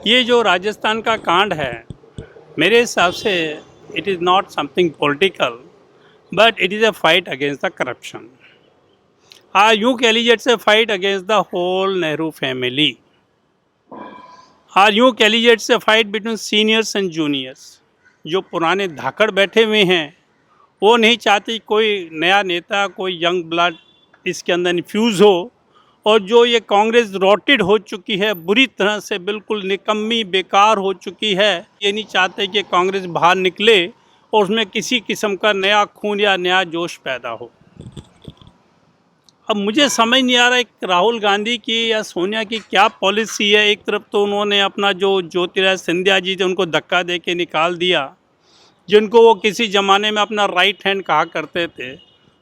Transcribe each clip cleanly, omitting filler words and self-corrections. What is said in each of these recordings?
ये जो राजस्थान का कांड है, मेरे हिसाब से it is not something political, but it is a fight against the corruption. यूँ कह लीजिए it's a fight against the whole Nehru family. यूँ कह लीजिए it's a fight between seniors and juniors. जो पुराने धाकड़ बैठे हुए हैं वो नहीं चाहते कोई नया नेता, कोई यंग ब्लड इसके अंदर इन्फ्यूज़ हो, और जो ये कांग्रेस रोटेड हो चुकी है, बुरी तरह से बिल्कुल निकम्मी बेकार हो चुकी है, ये नहीं चाहते कि कांग्रेस बाहर निकले और उसमें किसी किस्म का नया खून या नया जोश पैदा हो। अब मुझे समझ नहीं आ रहा है राहुल गांधी की या सोनिया की क्या पॉलिसी है। एक तरफ तो उन्होंने अपना जो ज्योतिरादित्य सिंधिया जी थे उनको धक्का दे के निकाल दिया, जिनको वो किसी ज़माने में अपना राइट हैंड कहा करते थे।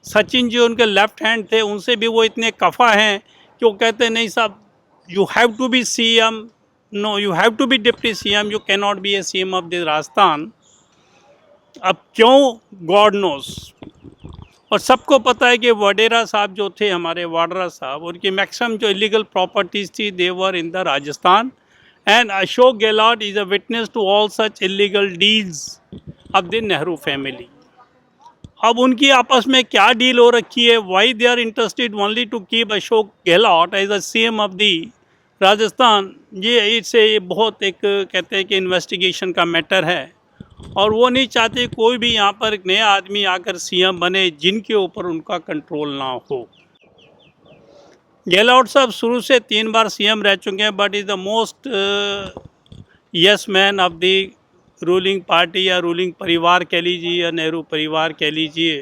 सचिन जी उनके लेफ्ट हैंड थे, उनसे भी वो इतने कफ़ा हैं कि वो कहते नहीं साहब, you have to be CM, no you have to be deputy CM, you can not be a CM of the Rajasthan. अब क्यों, गॉड नोस। और सबको पता है कि वडेरा साहब जो थे, हमारे वाड्रा साहब, उनकी मैक्सिमम जो इलीगल प्रॉपर्टीज़ थी they were in the Rajasthan, and Ashok Gehlot is a witness to all such illegal deals of the Nehru family. अब उनकी आपस में क्या डील हो रखी है, why they are interested only to keep Ashok Gehlot as a CM of the Rajasthan, ये इससे बहुत एक कहते हैं कि इन्वेस्टिगेशन का मैटर है। और वो नहीं चाहते कोई भी यहाँ पर एक नया आदमी आकर सीएम बने जिनके ऊपर उनका कंट्रोल ना हो। गहलोत साहब शुरू से 3 बार सीएम रह चुके हैं, but is the most yes man of the ruling party या रूलिंग परिवार कह लीजिए या नेहरू परिवार कह लीजिए,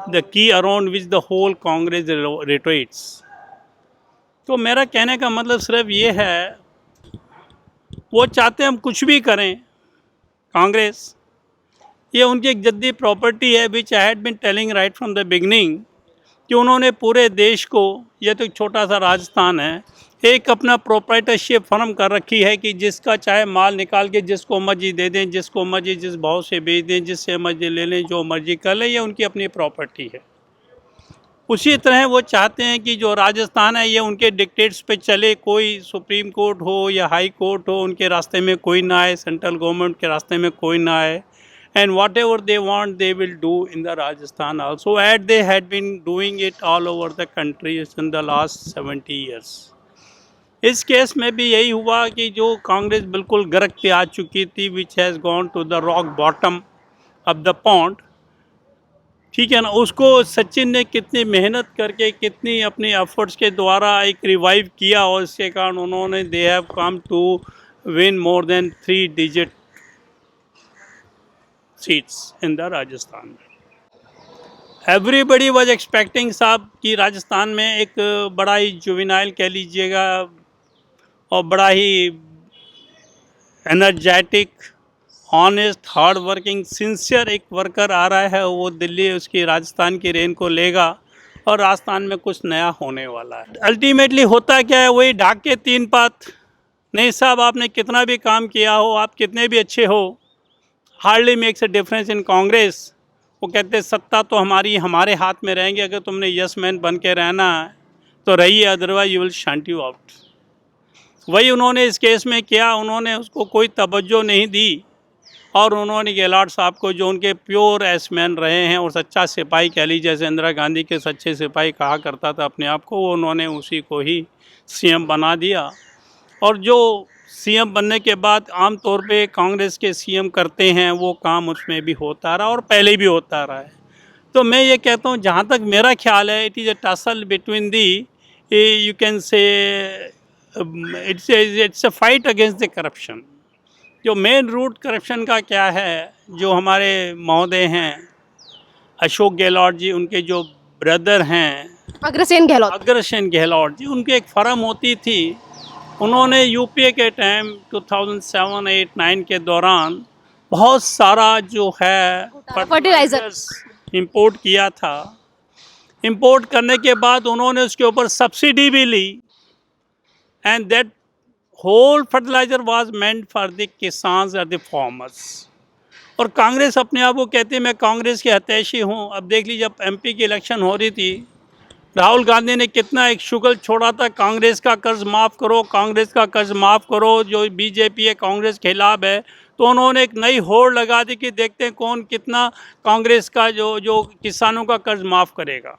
the key around which the whole Congress rotates. तो मेरा कहने का मतलब सिर्फ ये है, वो चाहते हम कुछ भी करें कांग्रेस, ये उनकी एक जद्दी प्रॉपर्टी है, which I had been telling right from the beginning, कि उन्होंने पूरे देश को, यह तो एक छोटा सा राजस्थान है, एक अपना प्रोप्राइटरशिप फर्म कर रखी है कि जिसका चाहे माल निकाल के जिसको मर्जी दे दें, जिसको मर्जी जिस भाव से बेच दें, जिससे मर्जी ले लें, जो मर्जी कर लें, ये उनकी अपनी प्रॉपर्टी है। उसी तरह वो चाहते हैं कि जो राजस्थान है ये उनके डिक्टेट्स पे चले, कोई सुप्रीम कोर्ट हो या हाई कोर्ट हो उनके रास्ते में कोई ना आए, सेंट्रल गवर्नमेंट के रास्ते में कोई ना आए, and whatever they want they will do in the Rajasthan also, as they had been doing it all over the country in the last 70 years. इस केस में भी यही हुआ कि जो कांग्रेस बिल्कुल गर्क पे आ चुकी थी, which has gone to the rock bottom of the pond, ठीक है ना, उसको सचिन ने कितनी मेहनत करके, कितनी अपनी एफर्ट्स के द्वारा एक रिवाइव किया, और इसके कारण उन्होंने they have come to win more than 3 digit seats in the Rajasthan. Everybody was expecting साहब कि राजस्थान में एक बड़ा ही जुवेनाइल कह लीजिएगा और बड़ा ही energetic, honest, hard working, sincere एक वर्कर आ रहा है, वो दिल्ली उसकी राजस्थान की रेन को लेगा और राजस्थान में कुछ नया होने वाला है। अल्टीमेटली होता क्या है, वही ढाक के 3 पात। नहीं साहब, आपने कितना भी काम किया हो, आप कितने भी अच्छे हो, hardly makes a difference in Congress. वो कहते हैं सत्ता तो हमारे हाथ में रहेंगे, अगर तुमने यस मैन बन के रहना है तो रहिए, otherwise you will shunt you out. वही उन्होंने इस केस में किया, उन्होंने उसको कोई तवज्जो नहीं दी, और उन्होंने गहलोत साहब को, जो उनके प्योर एस मैन रहे हैं और सच्चा सिपाही कह लीजिए, जैसे इंदिरा गांधी के सच्चे सिपाही कहा करता था अपने आप को, वो उन्होंने उसी को ही सीएम बना दिया। और जो सीएम बनने के बाद आमतौर पे कांग्रेस के सीएम करते हैं वो काम उसमें भी होता रहा और पहले भी होता रहा है। तो मैं ये कहता हूँ, जहाँ तक मेरा ख्याल है, it is a tussle between the, you can say it's a fight against the corruption. जो मेन रूट करप्शन का क्या है, जो हमारे महोदय हैं अशोक गहलोत जी, उनके जो ब्रदर हैं अग्रसेन गहलोत जी, उनकी एक फर्म होती थी। उन्होंने यूपीए के टाइम 2007, 8, 9 के दौरान बहुत सारा जो है फर्टिलाइजर्स इंपोर्ट किया था। इंपोर्ट करने के बाद उन्होंने उसके ऊपर सब्सिडी भी ली, and that whole fertiliser was meant for the kisans और द फार्मर्स। और कांग्रेस अपने आप को कहती है मैं कांग्रेस की हितैषी हूँ। अब देख लीजिए, जब एमपी की इलेक्शन हो रही थी, राहुल गांधी ने कितना एक शुगल छोड़ा था, कांग्रेस का कर्ज माफ़ करो, कांग्रेस का कर्ज माफ़ करो, जो बीजेपी है कांग्रेस के खिलाफ है। तो उन्होंने एक नई होड़ लगा दी कि देखते हैं कौन कितना कांग्रेस का जो किसानों का कर्ज माफ़ करेगा।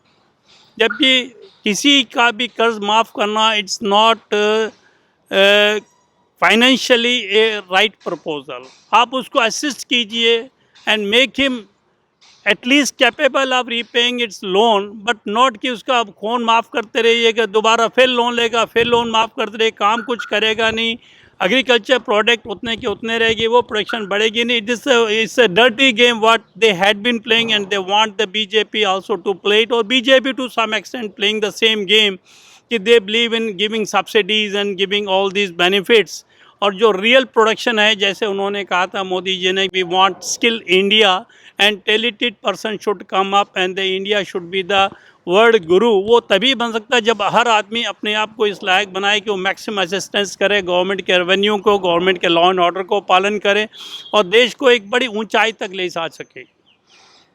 जबकि किसी का भी कर्ज माफ़ करना it's not financially A right proposal. आप उसको असिस्ट कीजिए and make him at least capable of repaying it's loan, but not कि उसका फोन माफ़ करते रहिएगा, दोबारा फिर लोन लेगा, फिर लोन माफ़ करते रहे, काम कुछ करेगा नहीं, एग्रीकल्चर प्रोडक्ट उतने के उतने रहेगी, वो प्रोडक्शन बढ़ेगी नहीं। It's a dirty game what they had been playing and they want the BJP also to play it, और BJP to some extent playing the same game कि they believe in giving subsidies and giving all these benefits. और जो real production है, जैसे उन्होंने कहा था मोदी जी ने, we want skill India and talented person should come up and the India should be the world guru. वो तभी बन सकता है जब हर आदमी अपने आप को इस लायक बनाए कि वो मैक्सिमम असिस्टेंस करे गवर्नमेंट के रेवेन्यू को, गवर्नमेंट के लॉ एंड ऑर्डर को पालन करे और देश को एक बड़ी ऊंचाई तक ले जा सके।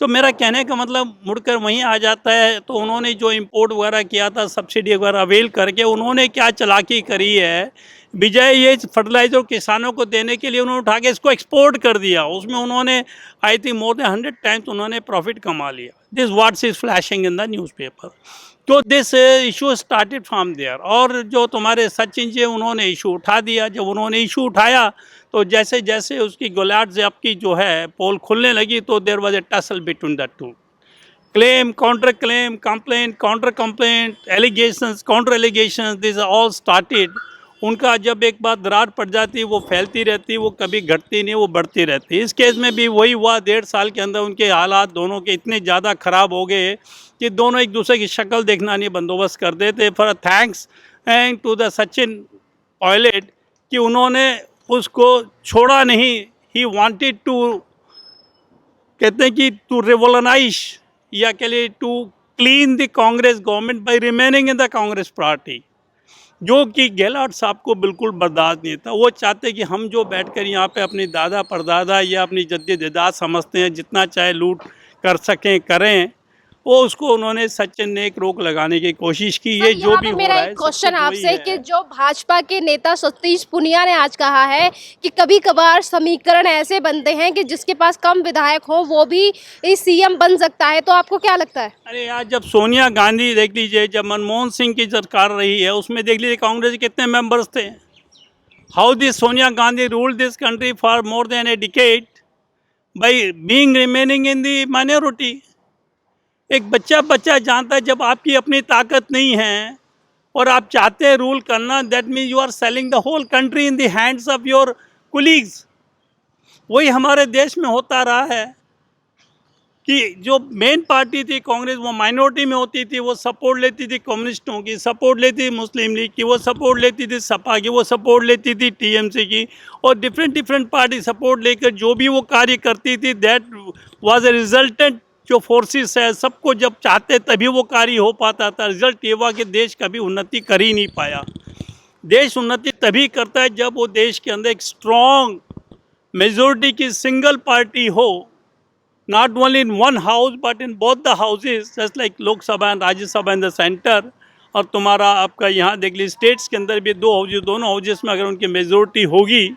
तो मेरा कहने का मतलब मुड़कर वहीं आ जाता है। तो उन्होंने जो इंपोर्ट वगैरह किया था, सब्सिडी वगैरह अवेल करके, उन्होंने क्या चालाकी करी है, बजाय ये फर्टिलाइजर किसानों को देने के लिए उन्होंने उठा के इसको एक्सपोर्ट कर दिया। उसमें उन्होंने I think more than 100 times उन्होंने प्रॉफिट कमा लिया। This what's is flashing in the newspaper. तो this issue started from there. और जो तुम्हारे सचिन जी उन्होंने इशू उठा दिया। जब उन्होंने इशू उठाया तो जैसे जैसे उसकी गोलाट से आपकी जो है पोल खुलने लगी, तो there was a tussle between the two. Claim, complaint, counter complaint, allegations, counter allegations, this all started. उनका जब एक बात दरार पड़ जाती है वो फैलती रहती है, वो कभी घटती नहीं, वो बढ़ती रहती है। इस केस में भी वही हुआ। 1.5 साल के अंदर उनके हालात दोनों के इतने ज़्यादा ख़राब हो गए कि दोनों एक दूसरे की शक्ल देखना नहीं बंदोबस्त कर देते। For thanks and to the Sachin Pilot कि उन्होंने उसको छोड़ा नहीं। ही वांटेड टू, कहते हैं कि टू रिवोल्यूनाइज या के लिए to clean the Congress government by remaining in the Congress party, जो कि गहलोत साहब को बिल्कुल बर्दाश्त नहीं था। वो चाहते कि हम जो बैठकर यहाँ पे अपनी दादा परदादा या अपनी जद्दी दादा समझते हैं, जितना चाहे लूट कर सकें करें, वो उसको उन्होंने सचिन ने एक रोक लगाने की कोशिश की। ये जो भी हो मेरा रहा है एक क्वेश्चन सब कुछ वही आपसे है। कि जो भाजपा के नेता सतीश पुनिया ने आज कहा है कि कभी कभार समीकरण ऐसे बनते हैं कि जिसके पास कम विधायक हो वो भी सीएम बन सकता है, तो आपको क्या लगता है? अरे यार, जब सोनिया गांधी देख लीजिए, जब मनमोहन सिंह की सरकार रही है उसमें देख लीजिए कांग्रेस के कितने मेंबर्स थे। How this Sonia Gandhi ruled this country for more than a decade by being remaining in the minority. एक बच्चा जानता है जब आपकी अपनी ताकत नहीं है और आप चाहते हैं रूल करना, that means you are selling the whole country in the hands of your colleagues. वही हमारे देश में होता रहा है कि जो मेन पार्टी थी कांग्रेस, वो माइनॉरिटी में होती थी, वो सपोर्ट लेती थी कम्युनिस्टों की, सपोर्ट लेती थी मुस्लिम लीग की, वो सपोर्ट लेती थी सपा की, वो सपोर्ट लेती थी टीएमसी की, और डिफरेंट पार्टी सपोर्ट लेकर जो भी वो कार्य करती थी, दैट वाज ए रिजल्टेंट। जो फोर्सेस है सबको जब चाहते तभी वो कार्य हो पाता था। रिजल्ट ये हुआ कि देश कभी उन्नति कर ही नहीं पाया। देश उन्नति तभी करता है जब वो देश के अंदर एक स्ट्रॉन्ग मेजोरिटी की सिंगल पार्टी हो, not only in one house but in both the houses, just like लोक सभा and Rajya Sabha in the centre. और तुम्हारा आपका यहाँ देख लीजिए स्टेट्स के अंदर भी 2 हाउसेज, दोनों हाउसेस में अगर उनकी मेजोरिटी होगी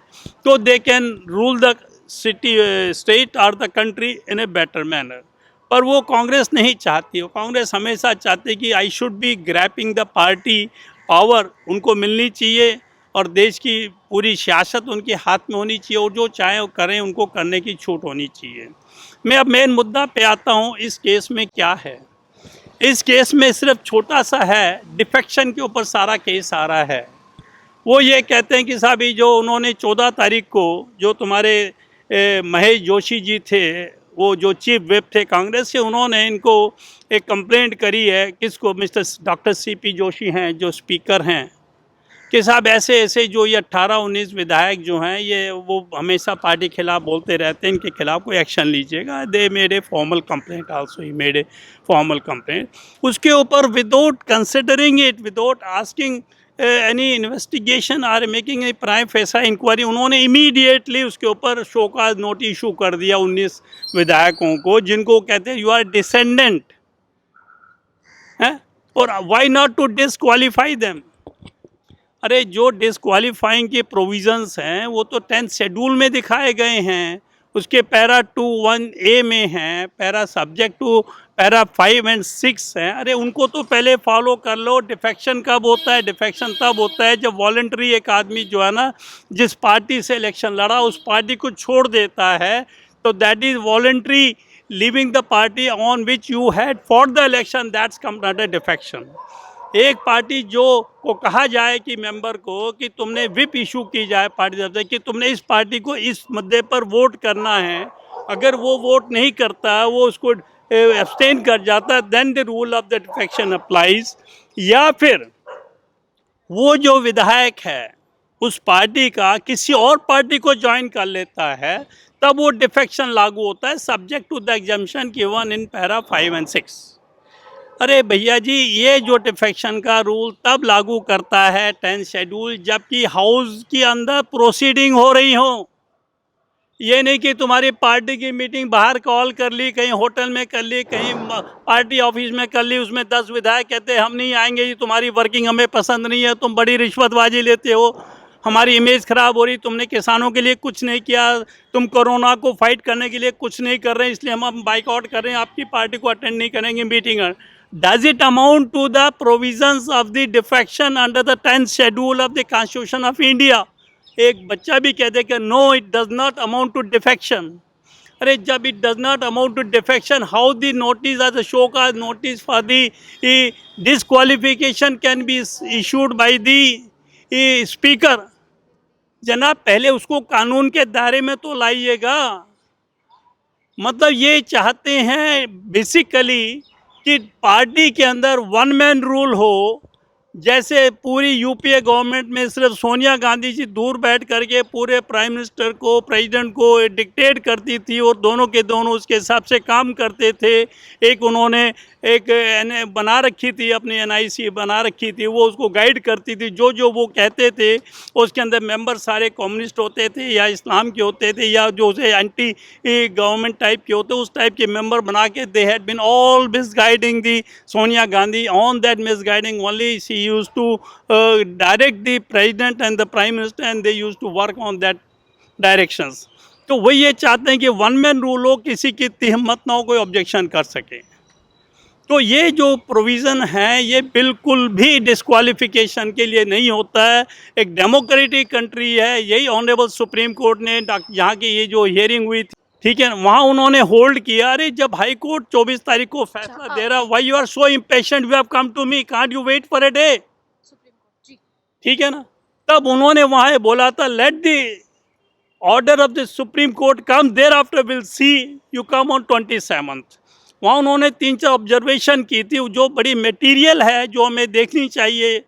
तो they can rule the city, state और the country in a better manner. पर वो कांग्रेस नहीं चाहती। वो कांग्रेस हमेशा चाहती कि I should be grappling the party power, उनको मिलनी चाहिए और देश की पूरी सियासत उनके हाथ में होनी चाहिए और जो चाहे वो करें, उनको करने की छूट होनी चाहिए। मैं अब मेन मुद्दा पे आता हूँ। इस केस में क्या है? इस केस में सिर्फ छोटा सा है, डिफेक्शन के ऊपर सारा केस आ रहा है। वो ये कहते हैं कि साहब ये जो उन्होंने 14 तारीख को जो तुम्हारे महेश जोशी जी थे, वो जो चीफ व्हिप थे कांग्रेस के, उन्होंने इनको एक कंप्लेंट करी है। किसको? मिस्टर डॉक्टर सीपी जोशी हैं जो स्पीकर हैं, कि साहब ऐसे ऐसे जो ये 18-19 विधायक जो हैं ये वो हमेशा पार्टी के खिलाफ बोलते रहते हैं, इनके खिलाफ कोई एक्शन लीजिएगा। They made a formal complaint also, he made a formal complaint. उसके ऊपर without considering it, without asking any investigation or making a prima facie inquiry, उन्होंने इमीडिएटली उसके ऊपर शोकाज नोटिस इशू कर दिया 19 विधायकों को, जिनको कहते हैं यू आर डिसेंडेंट हैं और why not to disqualify them? अरे जो डिसक्वालीफाइंग के प्रोविजंस हैं वो तो 10th शेड्यूल में दिखाए गए हैं, उसके पैरा 2(1)(a) में हैं, पैरा सब्जेक्ट टू पैरा 5 और 6 हैं। अरे उनको तो पहले फॉलो कर लो। डिफेक्शन कब होता है? डिफेक्शन तब होता है जब वॉलंटरी एक आदमी जो है ना, जिस पार्टी से इलेक्शन लड़ा उस पार्टी को छोड़ देता है, तो that is voluntary leaving the party on which you had for the election, that's come under defection. एक पार्टी जो को कहा जाए कि मेंबर को कि तुमने विप इशू की जाए पार्टी तरफ से कि तुमने इस पार्टी को इस मुद्दे पर वोट करना है, अगर वो वोट नहीं करता, वो उसको एब्सटेन कर जाता, then the rule of the defection applies. या फिर वो जो विधायक है उस पार्टी का किसी और पार्टी को ज्वाइन कर लेता है, तब वो डिफेक्शन लागू होता है, subject to the exemption given in para 5 और 6। अरे भैया जी, ये जो डिफेक्शन का रूल तब लागू करता है 10th शेड्यूल जबकि हाउस के अंदर प्रोसीडिंग हो रही हो। ये नहीं कि तुम्हारी पार्टी की मीटिंग बाहर कॉल कर ली, कहीं होटल में कर ली, कहीं पार्टी ऑफिस में कर ली, उसमें 10 विधायक कहते हैं हम नहीं आएंगे जी, तुम्हारी वर्किंग हमें पसंद नहीं है, तुम बड़ी रिश्वतबाजी लेते हो, हमारी इमेज ख़राब हो रही, तुमने किसानों के लिए कुछ नहीं किया, तुम कोरोना को फाइट करने के लिए कुछ नहीं कर रहे हैं, इसलिए हम बाइकआउट कर रहे हैं, आपकी पार्टी को अटेंड नहीं करेंगे meeting. Does it amount to the provisions of the defection under the 10th schedule of the Constitution of India? एक बच्चा भी कहते कि no, it does not amount to defection. अरे जब it does not amount to defection, how the notice as a show cause notice for the disqualification can be issued by the speaker? जनाब पहले उसको कानून के दायरे में तो लाइएगा। मतलब ये चाहते हैं बेसिकली कि पार्टी के अंदर वन मैन रूल हो, जैसे पूरी यूपीए गवर्नमेंट में सिर्फ सोनिया गांधी जी दूर बैठ करके पूरे प्राइम मिनिस्टर को, प्रेसिडेंट को डिक्टेट करती थी और दोनों के दोनों उसके हिसाब से काम करते थे। एक उन्होंने एक बना रखी थी, अपनी NIC बना रखी थी, वो उसको गाइड करती थी, जो जो वो कहते थे उसके अंदर मेंबर सारे कम्युनिस्ट होते थे या इस्लाम के होते थे या जो से एंटी गवर्नमेंट टाइप के होते, उस टाइप के मेंबर बना के they had been all misguiding the Sonia Gandhi. On that misguiding only she used to direct the president and the prime minister and they used to work on that directions। तो वही ये चाहते हैं कि वन मैन रूल हो, किसी की हिम्मत ना हो कोई ऑब्जेक्शन कर सके। तो ये जो प्रोविज़न है ये बिल्कुल भी डिस्क्वालिफिकेशन के लिए नहीं होता है। एक डेमोक्रेटिक कंट्री है, यही ऑनरेबल सुप्रीम कोर्ट ने यहाँ की ये जो हियरिंग हुई थी, ठीक है, वहाँ उन्होंने होल्ड किया। अरे जब हाई कोर्ट 24 तारीख को फैसला दे रहा, why you are so impatient, you have come to me, can't you wait for a day? ठीक है ना, तब उन्होंने वहाँ बोला था let the order of the supreme court come, thereafter will see you come on 27th। वहाँ उन्होंने 3-4 ऑब्जर्वेशन की थी जो बड़ी मटेरियल है, जो हमें देखनी चाहिए।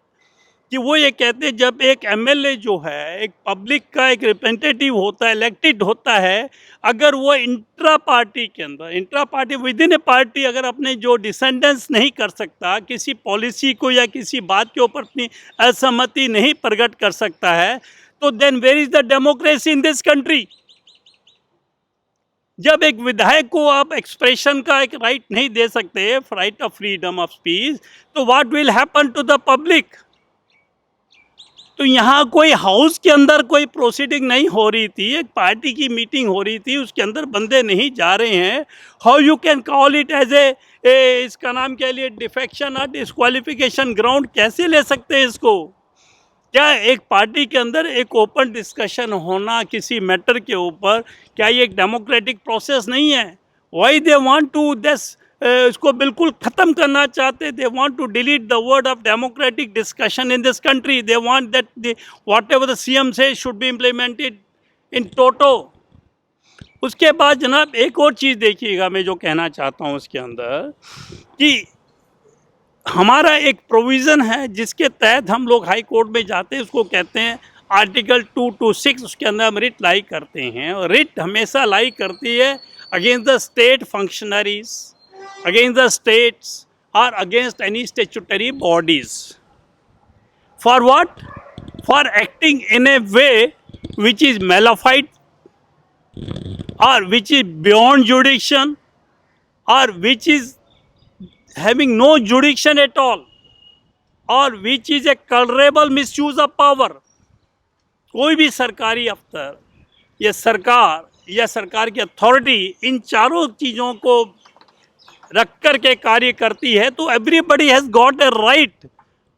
कि वो ये कहते हैं जब एक MLA जो है एक पब्लिक का एक रिप्रेजेंटेटिव होता है, इलेक्टेड होता है, अगर वो इंट्रा पार्टी के अंदर, intra party with in A party अगर अपने जो डिसेंडेंस नहीं कर सकता, किसी पॉलिसी को या किसी बात के ऊपर अपनी असहमति नहीं प्रकट कर सकता है, तो then where is the democracy in this country? जब एक विधायक को आप एक्सप्रेशन का एक राइट नहीं दे सकते, right of freedom of speech, तो what will happen to the public? तो यहाँ कोई हाउस के अंदर कोई प्रोसीडिंग नहीं हो रही थी, एक पार्टी की मीटिंग हो रही थी, उसके अंदर बंदे नहीं जा रहे हैं। How you can call it as a इसका नाम क्या लिए डिफेक्शन और डिस्क्वालिफिकेशन ग्राउंड कैसे ले सकते हैं इसको? क्या एक पार्टी के अंदर एक ओपन डिस्कशन होना किसी मैटर के ऊपर, क्या ये एक डेमोक्रेटिक प्रोसेस नहीं है? Why they want to this, इसको बिल्कुल ख़त्म करना चाहते। They want to delete the word of democratic discussion in this country. They want that whatever the CM says should be implemented in toto. उसके बाद जनाब एक और चीज़ देखिएगा, मैं जो कहना चाहता हूँ उसके अंदर कि हमारा एक प्रोविज़न है जिसके तहत हम लोग हाई कोर्ट में जाते हैं, उसको कहते हैं आर्टिकल 226। उसके अंदर हम रिट लाई करते हैं, और रिट हमेशा लाई करती है against the state functionaries, against the states or against any statutory bodies. For what? For acting in a way which is malefied or which is beyond jurisdiction or which is having no jurisdiction at all. और which is a colourable misuse of power. कोई भी सरकारी अफसर या सरकार या सरकार की अथॉरिटी इन चारों चीज़ों को रख कर के कार्य करती है तो everybody has got a right.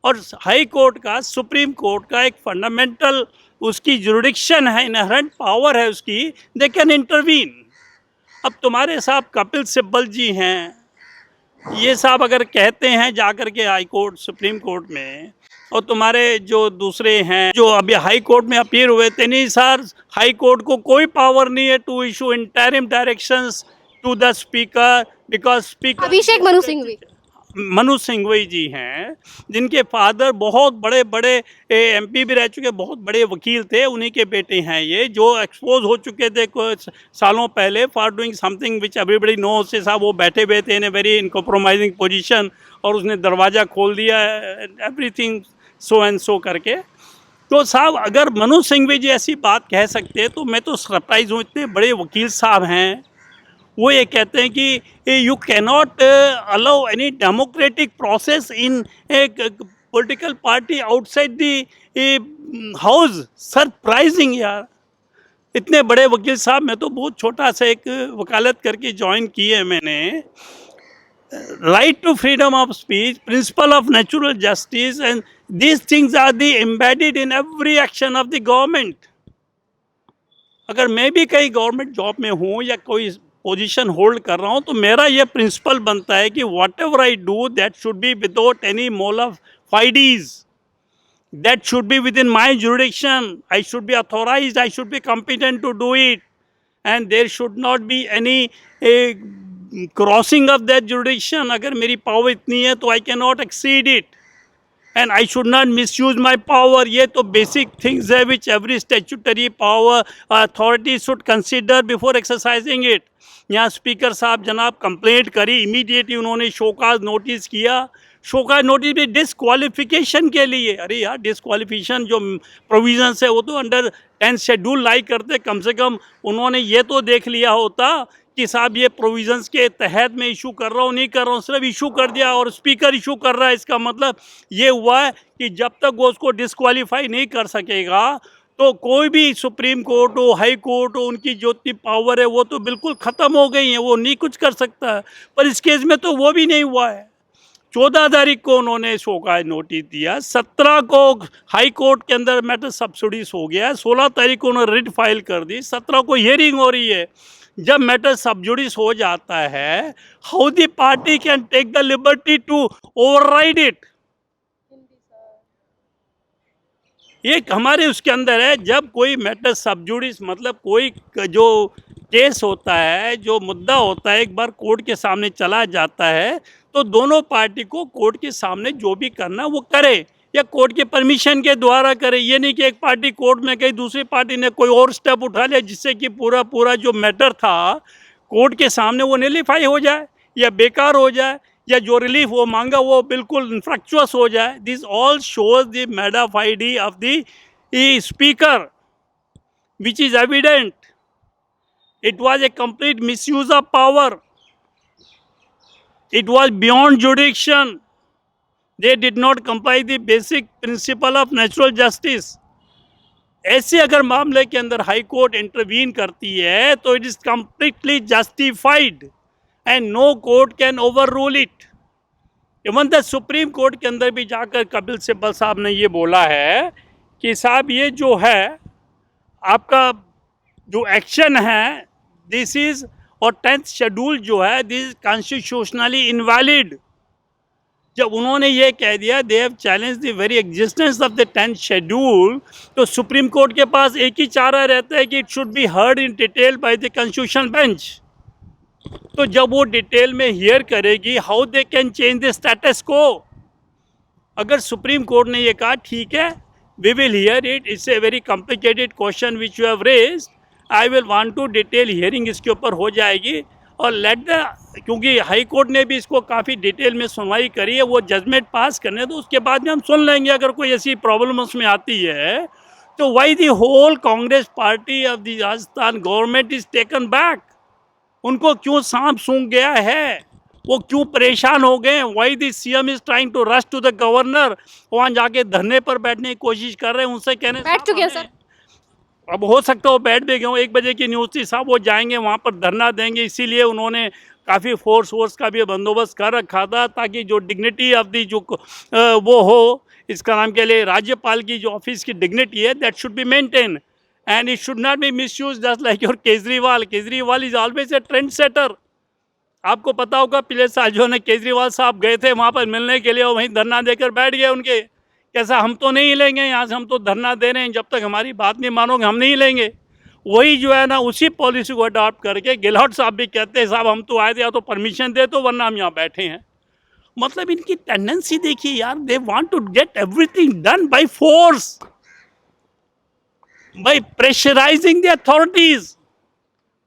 और हाई कोर्ट का, सुप्रीम कोर्ट का एक फंडामेंटल उसकी जुरिडिक्शन है, इनहेरेंट पावर है उसकी, दे कैन इंटरवीन। अब तुम्हारे साहब कपिल सिब्बल जी हैं, ये साहब अगर कहते हैं जाकर के हाई कोर्ट, सुप्रीम कोर्ट में, और तुम्हारे जो दूसरे हैं जो अभी हाई कोर्ट में अपीयर हुए थे, नहीं सर, हाई कोर्ट को कोई पावर नहीं है to issue interim directions to the speaker, because speaker Abhishek Manu Singhvi ji हैं, जिनके फादर बहुत बड़े बड़े एमपी भी रह चुके, बहुत बड़े वकील थे, उन्हीं के बेटे हैं ये, जो एक्सपोज हो चुके थे कुछ सालों पहले for doing something which everybody know. से साहब वो बैठे हुए थे इन ए वेरी इनकॉम्प्रोमाइजिंग पोजीशन, और उसने दरवाज़ा खोल दिया एवरीथिंग सो एंड सो करके। तो साहब अगर मनु सिंघवी जी ऐसी बात कह सकते हैं तो मैं तो सरप्राइज हूँ, इतने बड़े वकील साहब हैं, वो ये कहते हैं कि you cannot allow any democratic process in A political party outside the house. Surprising यार, इतने बड़े वकील साहब, मैं तो बहुत छोटा सा एक वकालत करके ज्वाइन की है मैंने। Right to freedom of speech, principle of natural justice, and these things are the embedded in every action of the government. अगर मैं भी कहीं गवर्नमेंट जॉब में हूँ या कोई पोजीशन होल्ड कर रहा हूँ तो मेरा ये प्रिंसिपल बनता है कि whatever I do that should be without any mala fides, that should be within my jurisdiction, I should be authorised, I should be competent to do it, and there should not be any crossing of that jurisdiction. अगर मेरी पावर इतनी है तो I can not exceed it, and I should not misuse my power. ये तो basic things है which every statutory power authority should consider before exercising it. यहाँ स्पीकर साहब जनाब कंप्लेंट करी, इमीडिएटली उन्होंने शोकाज नोटिस किया, शोकाज नोटिस भी डिस्क्वालिफिकेशन के लिए। अरे यार, डिस्क्वालिफिकेशन जो प्रोविजंस है वो तो अंडर 10th शेड्यूल लाई करते, कम से कम उन्होंने ये तो देख लिया होता कि साहब ये प्रोविजंस के तहत मैं इशू कर रहा हूँ, नहीं कर रहा हूँ, सिर्फ इशू कर दिया और स्पीकर इशू कर रहा है। इसका मतलब ये हुआ है कि जब तक वो उसको डिस्क्वालीफाई नहीं कर सकेगा तो कोई भी सुप्रीम कोर्ट हो, हाई कोर्ट हो, उनकी जो इतनी पावर है वो तो बिल्कुल ख़त्म हो गई है, वो नहीं कुछ कर सकता है। पर इस केस में तो वो भी नहीं हुआ है। 14 तारीख को उन्होंने शोकाज नोटिस दिया, 17 को हाई कोर्ट के अंदर मैटर सब्सिडीज हो गया, 16 तारीख को उन्होंने रिट फाइल कर दी, 17 को हियरिंग हो रही है। जब मैटर सब्जुडिस हो जाता है, how the party can take the liberty to override it. ये हमारे उसके अंदर है, जब कोई मैटर सब्जुडिस मतलब कोई जो केस होता है, जो मुद्दा होता है, एक बार कोर्ट के सामने चला जाता है तो दोनों पार्टी को कोर्ट के सामने जो भी करना वो करे, या कोर्ट के परमिशन के द्वारा करे। ये नहीं कि एक पार्टी कोर्ट में गई, दूसरी पार्टी ने कोई और स्टेप उठा लिया जिससे कि पूरा जो मैटर था कोर्ट के सामने वो निलिफाई हो जाए या बेकार हो जाए, या जो रिलीफ वो मांगा वो बिल्कुल इनफ्रक्चुअस हो जाए। This all shows the mala fide of the speaker which is evident. It was a complete misuse of power, it was beyond jurisdiction, they did not comply the basic principle of natural justice। ऐसे अगर मामले के अंदर high court intervene करती है तो it is completely justified and no court can overrule it. Even the supreme court के अंदर भी जाकर कपिल सिब्बल साहब ने ये बोला है कि साहब ये जो है आपका जो एक्शन है दिस इज, और 10th शेड्यूल जो है दिस इज कॉन्स्टिट्यूशनली इनवैलिड। जब उन्होंने ये कह दिया they have challenge the very existence of the 10th schedule, तो सुप्रीम कोर्ट के पास एक ही चारा रहता है कि it should be heard in detail by the constitutional bench. तो जब वो डिटेल में हियर करेगी, how they can change the status quo. अगर सुप्रीम कोर्ट ने ये कहा ठीक है we will hear it, it's a very complicated question which you have raised, I will want to detail hearing इसके ऊपर हो जाएगी, और लेट द, क्योंकि हाई कोर्ट ने भी इसको काफ़ी डिटेल में सुनवाई करी है, वो जजमेंट पास करने तो उसके बाद में हम सुन लेंगे। अगर कोई ऐसी प्रॉब्लम उसमें आती है तो why the whole Congress party of the Rajasthan government is taken back. उनको क्यों सांप सूंघ गया है, वो क्यों परेशान हो गए? Why the CM is trying to rush to the governor, वहाँ जाके धरने पर बैठने की कोशिश कर रहे हैं। उनसे कहने बैठ चुके हैं सर। अब हो सकता है वो बैठ भी गए हों, 1 बजे की न्यूज़ थी साहब, वो जाएंगे वहाँ पर धरना देंगे, इसीलिए उन्होंने काफ़ी फोर्स का भी बंदोबस्त कर रखा था, ताकि जो डिग्निटी ऑफ दी जो वो हो, इसका नाम के लिए राज्यपाल की जो ऑफिस की डिग्निटी है, that should be maintain and it should not B misuse just like your Kejriwal is always a trend setter. आपको पता होगा पिछले साल जो है केजरीवाल साहब गए थे वहाँ पर मिलने के लिए, और वहीं धरना देकर बैठ गए उनके। कैसा हम तो नहीं लेंगे यहाँ से, हम तो धरना दे रहे हैं, जब तक हमारी बात नहीं मानोगे हम नहीं लेंगे। वही जो है ना उसी पॉलिसी को अडॉप्ट करके गहलोत साहब भी कहते हैं साहब हम तो आए थे, या तो परमिशन दे तो, वरना हम यहाँ बैठे हैं। मतलब इनकी टेंडेंसी देखिए यार, they want to get everything done by force, by pressurising the authorities.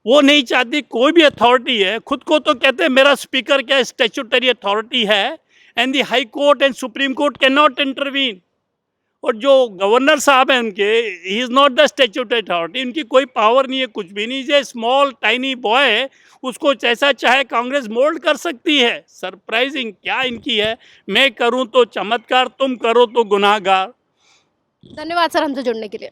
वो नहीं चाहती कोई भी अथॉरिटी है, खुद को तो कहते हैं मेरा स्पीकर क्या स्टैट्यूटरी अथॉरिटी है and the high court and supreme court can not intervene. और जो गवर्नर साहब हैं उनके, he is not the statutory authority, उनकी कोई पावर नहीं है, कुछ भी नहीं। जो स्मॉल टाइनी बॉय है उसको जैसा चाहे कांग्रेस मोल्ड कर सकती है। सरप्राइजिंग क्या इनकी है, मैं करूं तो चमत्कार, तुम करो तो गुनाहगार। धन्यवाद सर हमसे जुड़ने के लिए।